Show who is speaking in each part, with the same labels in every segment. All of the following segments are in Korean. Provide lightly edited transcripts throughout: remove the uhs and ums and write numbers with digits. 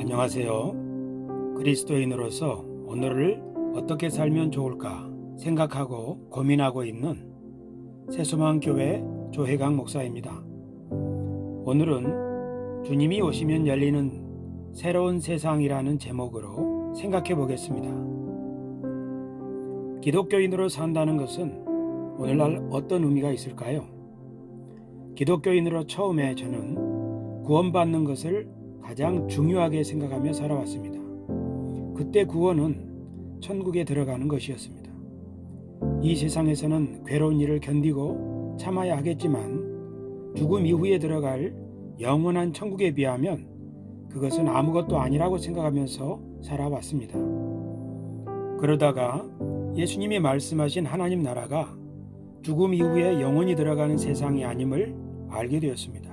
Speaker 1: 안녕하세요. 그리스도인으로서 오늘을 어떻게 살면 좋을까 생각하고 고민하고 있는 새소망교회 조혜강 목사입니다. 오늘은 주님이 오시면 열리는 새로운 세상이라는 제목으로 생각해 보겠습니다. 기독교인으로 산다는 것은 오늘날 어떤 의미가 있을까요? 기독교인으로 처음에 저는 구원받는 것을 가장 중요하게 생각하며 살아왔습니다. 그때 구원은 천국에 들어가는 것이었습니다. 이 세상에서는 괴로운 일을 견디고 참아야 하겠지만 죽음 이후에 들어갈 영원한 천국에 비하면 그것은 아무것도 아니라고 생각하면서 살아왔습니다. 그러다가 예수님이 말씀하신 하나님 나라가 죽음 이후에 영원히 들어가는 세상이 아님을 알게 되었습니다.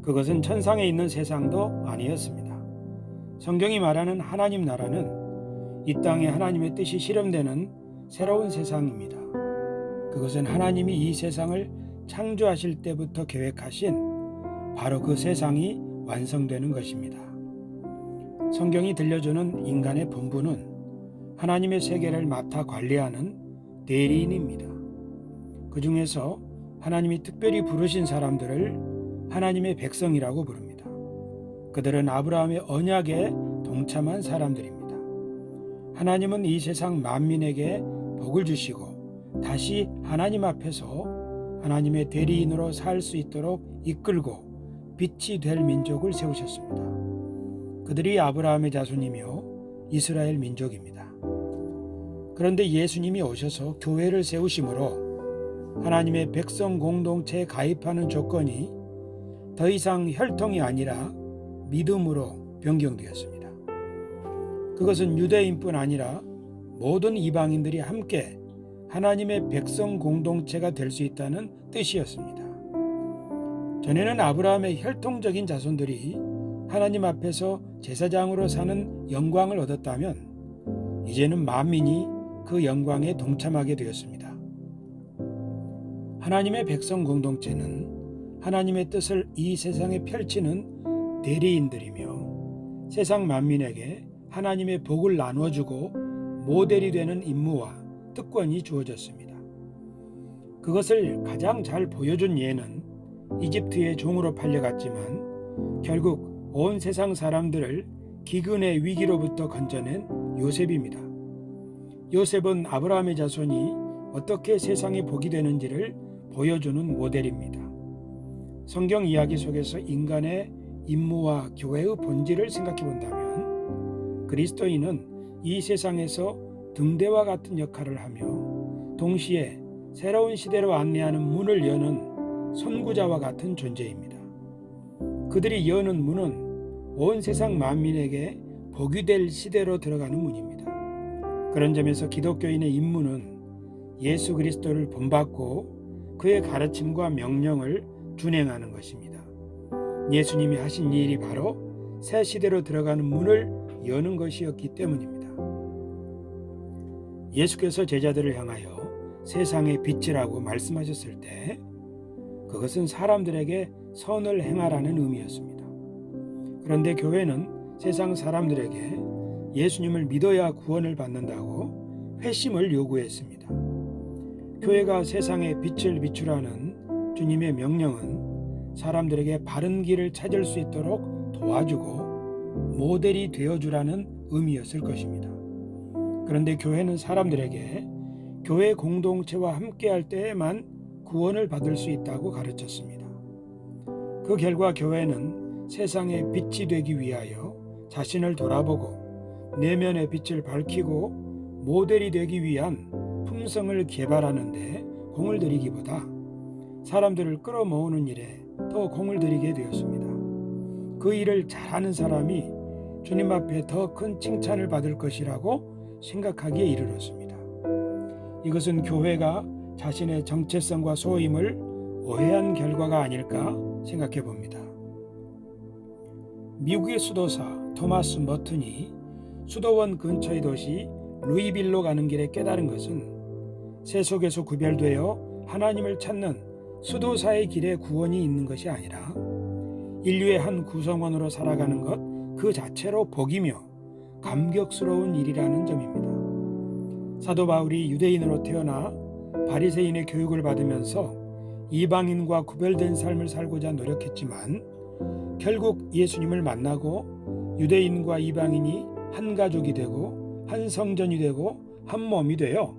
Speaker 1: 그것은 천상에 있는 세상도 아니었습니다. 성경이 말하는 하나님 나라는 이 땅에 하나님의 뜻이 실현되는 새로운 세상입니다. 그것은 하나님이 이 세상을 창조하실 때부터 계획하신 바로 그 세상이 완성되는 것입니다. 성경이 들려주는 인간의 본분은 하나님의 세계를 맡아 관리하는 대리인입니다. 그 중에서 하나님이 특별히 부르신 사람들을 하나님의 백성이라고 부릅니다. 그들은 아브라함의 언약에 동참한 사람들입니다. 하나님은 이 세상 만민에게 복을 주시고 다시 하나님 앞에서 하나님의 대리인으로 살 수 있도록 이끌고 빛이 될 민족을 세우셨습니다. 그들이 아브라함의 자손이며 이스라엘 민족입니다. 그런데 예수님이 오셔서 교회를 세우심으로 하나님의 백성 공동체에 가입하는 조건이 더 이상 혈통이 아니라 믿음으로 변경되었습니다. 그것은 유대인뿐 아니라 모든 이방인들이 함께 하나님의 백성 공동체가 될 수 있다는 뜻이었습니다. 전에는 아브라함의 혈통적인 자손들이 하나님 앞에서 제사장으로 사는 영광을 얻었다면 이제는 만민이 그 영광에 동참하게 되었습니다. 하나님의 백성 공동체는 하나님의 뜻을 이 세상에 펼치는 대리인들이며 세상 만민에게 하나님의 복을 나눠주고 모델이 되는 임무와 특권이 주어졌습니다. 그것을 가장 잘 보여준 예는 이집트의 종으로 팔려갔지만 결국 온 세상 사람들을 기근의 위기로부터 건져낸 요셉입니다. 요셉은 아브라함의 자손이 어떻게 세상에 복이 되는지를 보여주는 모델입니다. 성경 이야기 속에서 인간의 임무와 교회의 본질을 생각해 본다면 그리스도인은 이 세상에서 등대와 같은 역할을 하며 동시에 새로운 시대로 안내하는 문을 여는 선구자와 같은 존재입니다. 그들이 여는 문은 온 세상 만민에게 복이 될 시대로 들어가는 문입니다. 그런 점에서 기독교인의 임무는 예수 그리스도를 본받고 그의 가르침과 명령을 준행하는 것입니다. 예수님이 하신 일이 바로 새 시대로 들어가는 문을 여는 것이었기 때문입니다. 예수께서 제자들을 향하여 세상의 빛이라고 말씀하셨을 때 그것은 사람들에게 선을 행하라는 의미였습니다. 그런데 교회는 세상 사람들에게 예수님을 믿어야 구원을 받는다고 회심을 요구했습니다. 교회가 세상의 빛을 비추라는 주님의 명령은 사람들에게 바른 길을 찾을 수 있도록 도와주고 모델이 되어주라는 의미였을 것입니다. 그런데 교회는 사람들에게 교회 공동체와 함께할 때에만 구원을 받을 수 있다고 가르쳤습니다. 그 결과 교회는 세상의 빛이 되기 위하여 자신을 돌아보고 내면의 빛을 밝히고 모델이 되기 위한 품성을 개발하는 데 공을 들이기보다 사람들을 끌어모으는 일에 더 공을 들이게 되었습니다. 그 일을 잘하는 사람이 주님 앞에 더 큰 칭찬을 받을 것이라고 생각하기에 이르렀습니다. 이것은 교회가 자신의 정체성과 소임을 오해한 결과가 아닐까 생각해 봅니다. 미국의 수도사 토마스 머튼이 수도원 근처의 도시 루이빌로 가는 길에 깨달은 것은 세속에서 구별되어 하나님을 찾는 수도사의 길에 구원이 있는 것이 아니라 인류의 한 구성원으로 살아가는 것 그 자체로 복이며 감격스러운 일이라는 점입니다. 사도 바울이 유대인으로 태어나 바리새인의 교육을 받으면서 이방인과 구별된 삶을 살고자 노력했지만 결국 예수님을 만나고 유대인과 이방인이 한 가족이 되고 한 성전이 되고 한 몸이 되어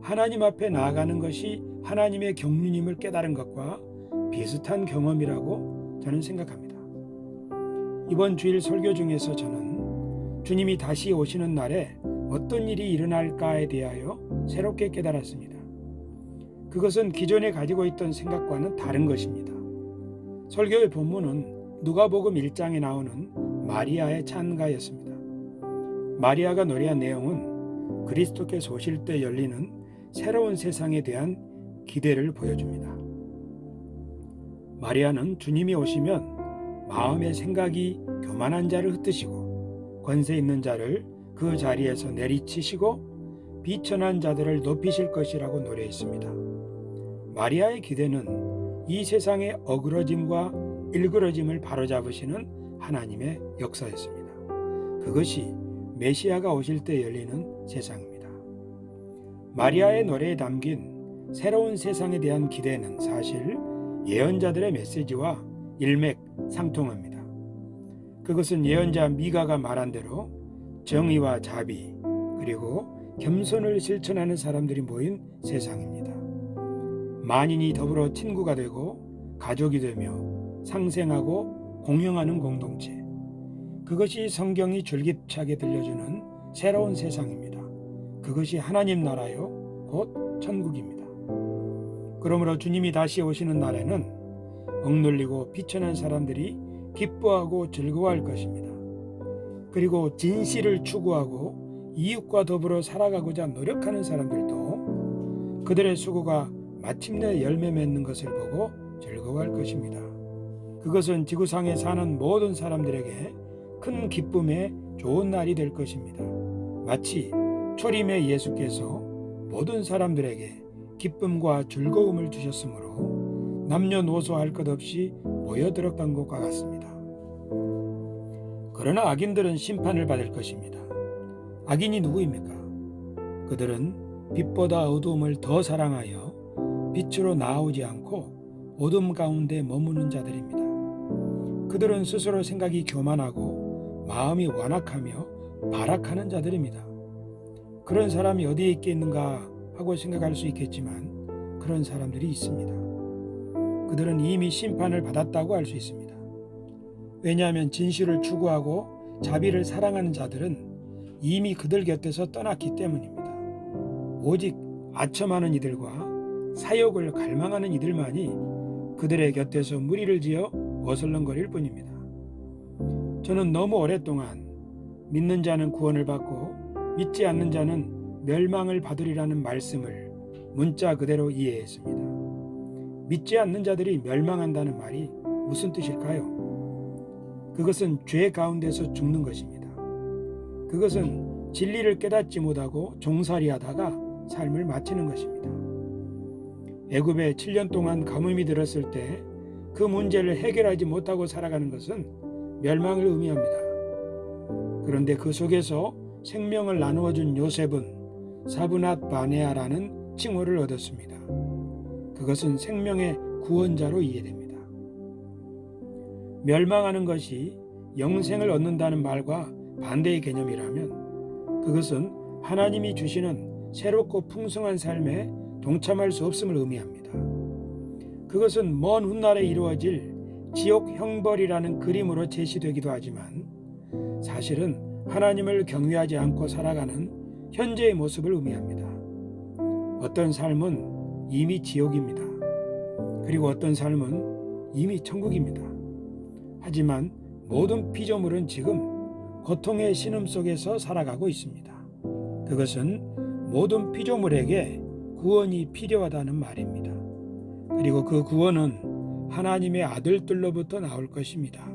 Speaker 1: 하나님 앞에 나아가는 것이 하나님의 경륜임을 깨달은 것과 비슷한 경험이라고 저는 생각합니다. 이번 주일 설교 중에서 저는 주님이 다시 오시는 날에 어떤 일이 일어날까에 대하여 새롭게 깨달았습니다. 그것은 기존에 가지고 있던 생각과는 다른 것입니다. 설교의 본문은 누가복음 1장에 나오는 마리아의 찬가였습니다. 마리아가 노래한 내용은 그리스도께서 오실 때 열리는 새로운 세상에 대한 기대를 보여줍니다. 마리아는 주님이 오시면 마음의 생각이 교만한 자를 흩으시고 권세 있는 자를 그 자리에서 내리치시고 비천한 자들을 높이실 것이라고 노래했습니다. 마리아의 기대는 이 세상의 어그러짐과 일그러짐을 바로잡으시는 하나님의 역사였습니다. 그것이 메시아가 오실 때 열리는 세상입니다. 마리아의 노래에 담긴 새로운 세상에 대한 기대는 사실 예언자들의 메시지와 일맥상통합니다. 그것은 예언자 미가가 말한 대로 정의와 자비 그리고 겸손을 실천하는 사람들이 모인 세상입니다. 만인이 더불어 친구가 되고 가족이 되며 상생하고 공영하는 공동체, 그것이 성경이 줄기차게 들려주는 새로운 세상입니다. 그것이 하나님 나라요 곧 천국입니다. 그러므로 주님이 다시 오시는 날에는 억눌리고 비천한 사람들이 기뻐하고 즐거워할 것입니다. 그리고 진실을 추구하고 이웃과 더불어 살아가고자 노력하는 사람들도 그들의 수고가 마침내 열매 맺는 것을 보고 즐거워할 것입니다. 그것은 지구상에 사는 모든 사람들에게 큰 기쁨의 좋은 날이 될 것입니다. 마치 초림의 예수께서 모든 사람들에게 기쁨과 즐거움을 주셨으므로 남녀노소 할 것 없이 모여들었던 것과 같습니다. 그러나 악인들은 심판을 받을 것입니다. 악인이 누구입니까? 그들은 빛보다 어두움을 더 사랑하여 빛으로 나오지 않고 어둠 가운데 머무는 자들입니다. 그들은 스스로 생각이 교만하고 마음이 완악하며 발악하는 자들입니다. 그런 사람이 어디에 있겠는가 하고 생각할 수 있겠지만 그런 사람들이 있습니다. 그들은 이미 심판을 받았다고 할 수 있습니다. 왜냐하면 진실을 추구하고 자비를 사랑하는 자들은 이미 그들 곁에서 떠났기 때문입니다. 오직 아첨하는 이들과 사욕을 갈망하는 이들만이 그들의 곁에서 무리를 지어 어슬렁거릴 뿐입니다. 저는 너무 오랫동안 믿는 자는 구원을 받고 믿지 않는 자는 멸망을 받으리라는 말씀을 문자 그대로 이해했습니다. 믿지 않는 자들이 멸망한다는 말이 무슨 뜻일까요? 그것은 죄 가운데서 죽는 것입니다. 그것은 진리를 깨닫지 못하고 종살이하다가 삶을 마치는 것입니다. 애굽에 7년 동안 가뭄이 들었을 때 그 문제를 해결하지 못하고 살아가는 것은 멸망을 의미합니다. 그런데 그 속에서 생명을 나누어 준 요셉은 사브낫 바네아라는 칭호를 얻었습니다. 그것은 생명의 구원자로 이해됩니다. 멸망하는 것이 영생을 얻는다는 말과 반대의 개념이라면 그것은 하나님이 주시는 새롭고 풍성한 삶에 동참할 수 없음을 의미합니다. 그것은 먼 훗날에 이루어질 지옥 형벌이라는 그림으로 제시되기도 하지만 사실은 하나님을 경외하지 않고 살아가는 현재의 모습을 의미합니다. 어떤 삶은 이미 지옥입니다. 그리고 어떤 삶은 이미 천국입니다. 하지만 모든 피조물은 지금 고통의 신음 속에서 살아가고 있습니다. 그것은 모든 피조물에게 구원이 필요하다는 말입니다. 그리고 그 구원은 하나님의 아들들로부터 나올 것입니다.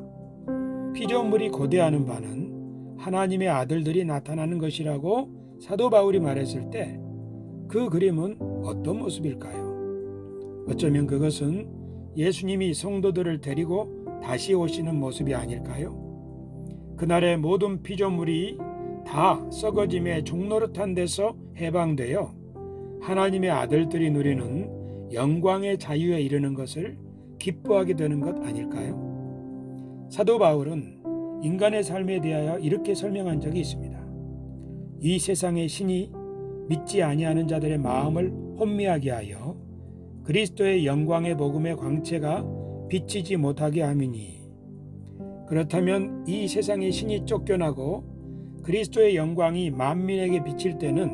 Speaker 1: 피조물이 고대하는 바는 하나님의 아들들이 나타나는 것이라고 사도 바울이 말했을 때 그 그림은 어떤 모습일까요? 어쩌면 그것은 예수님이 성도들을 데리고 다시 오시는 모습이 아닐까요? 그날의 모든 피조물이 다 썩어짐의 종노릇한 데서 해방되어 하나님의 아들들이 누리는 영광의 자유에 이르는 것을 기뻐하게 되는 것 아닐까요? 사도 바울은 인간의 삶에 대하여 이렇게 설명한 적이 있습니다. 이 세상의 신이 믿지 아니하는 자들의 마음을 혼미하게 하여 그리스도의 영광의 복음의 광채가 비치지 못하게 함이니, 그렇다면 이 세상의 신이 쫓겨나고 그리스도의 영광이 만민에게 비칠 때는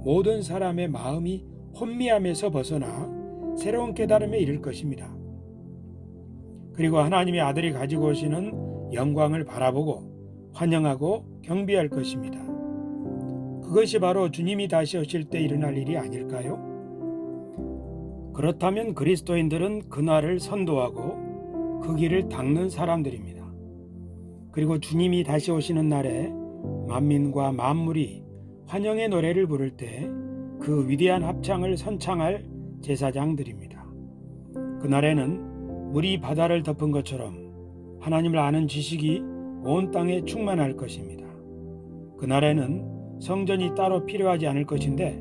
Speaker 1: 모든 사람의 마음이 혼미함에서 벗어나 새로운 깨달음에 이를 것입니다. 그리고 하나님의 아들이 가지고 오시는 영광을 바라보고 환영하고 경배할 것입니다. 그것이 바로 주님이 다시 오실 때 일어날 일이 아닐까요? 그렇다면 그리스도인들은 그날을 선도하고 그 길을 닦는 사람들입니다. 그리고 주님이 다시 오시는 날에 만민과 만물이 환영의 노래를 부를 때 그 위대한 합창을 선창할 제사장들입니다. 그날에는 물이 바다를 덮은 것처럼 하나님을 아는 지식이 온 땅에 충만할 것입니다. 그날에는 성전이 따로 필요하지 않을 것인데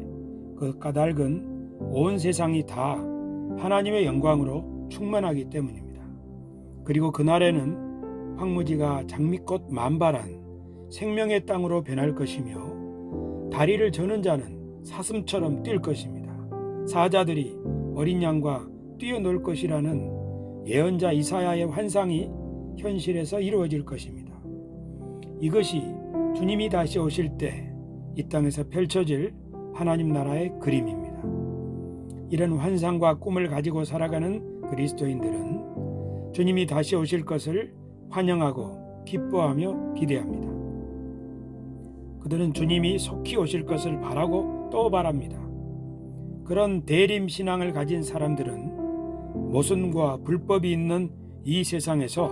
Speaker 1: 그 까닭은 온 세상이 다 하나님의 영광으로 충만하기 때문입니다. 그리고 그날에는 황무지가 장미꽃 만발한 생명의 땅으로 변할 것이며 다리를 저는 자는 사슴처럼 뛸 것입니다. 사자들이 어린 양과 뛰어놀 것이라는 예언자 이사야의 환상이 현실에서 이루어질 것입니다. 이것이 주님이 다시 오실 때 이 땅에서 펼쳐질 하나님 나라의 그림입니다. 이런 환상과 꿈을 가지고 살아가는 그리스도인들은 주님이 다시 오실 것을 환영하고 기뻐하며 기대합니다. 그들은 주님이 속히 오실 것을 바라고 또 바랍니다. 그런 대림 신앙을 가진 사람들은 모순과 불법이 있는 이 세상에서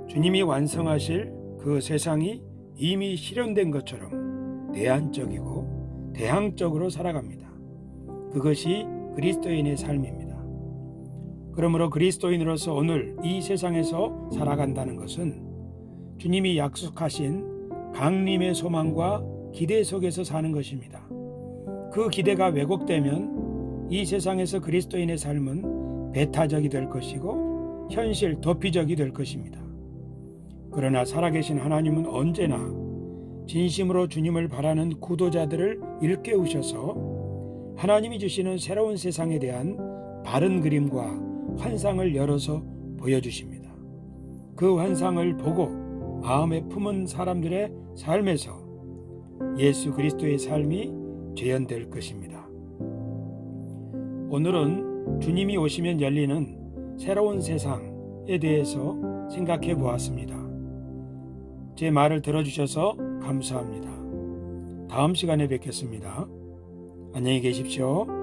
Speaker 1: 주님이 완성하실 그 세상이 이미 실현된 것처럼 내한적이고 대항적으로 살아갑니다. 그것이 그리스도인의 삶입니다. 그러므로 그리스도인으로서 오늘 이 세상에서 살아간다는 것은 주님이 약속하신 강림의 소망과 기대 속에서 사는 것입니다. 그 기대가 왜곡되면 이 세상에서 그리스도인의 삶은 배타적이 될 것이고 현실 도피적이 될 것입니다. 그러나 살아계신 하나님은 언제나 진심으로 주님을 바라는 구도자들을 일깨우셔서 하나님이 주시는 새로운 세상에 대한 바른 그림과 환상을 열어서 보여주십니다. 그 환상을 보고 마음에 품은 사람들의 삶에서 예수 그리스도의 삶이 재현될 것입니다. 오늘은 주님이 오시면 열리는 새로운 세상에 대해서 생각해 보았습니다. 제 말을 들어주셔서 감사합니다. 다음 시간에 뵙겠습니다. 안녕히 계십시오.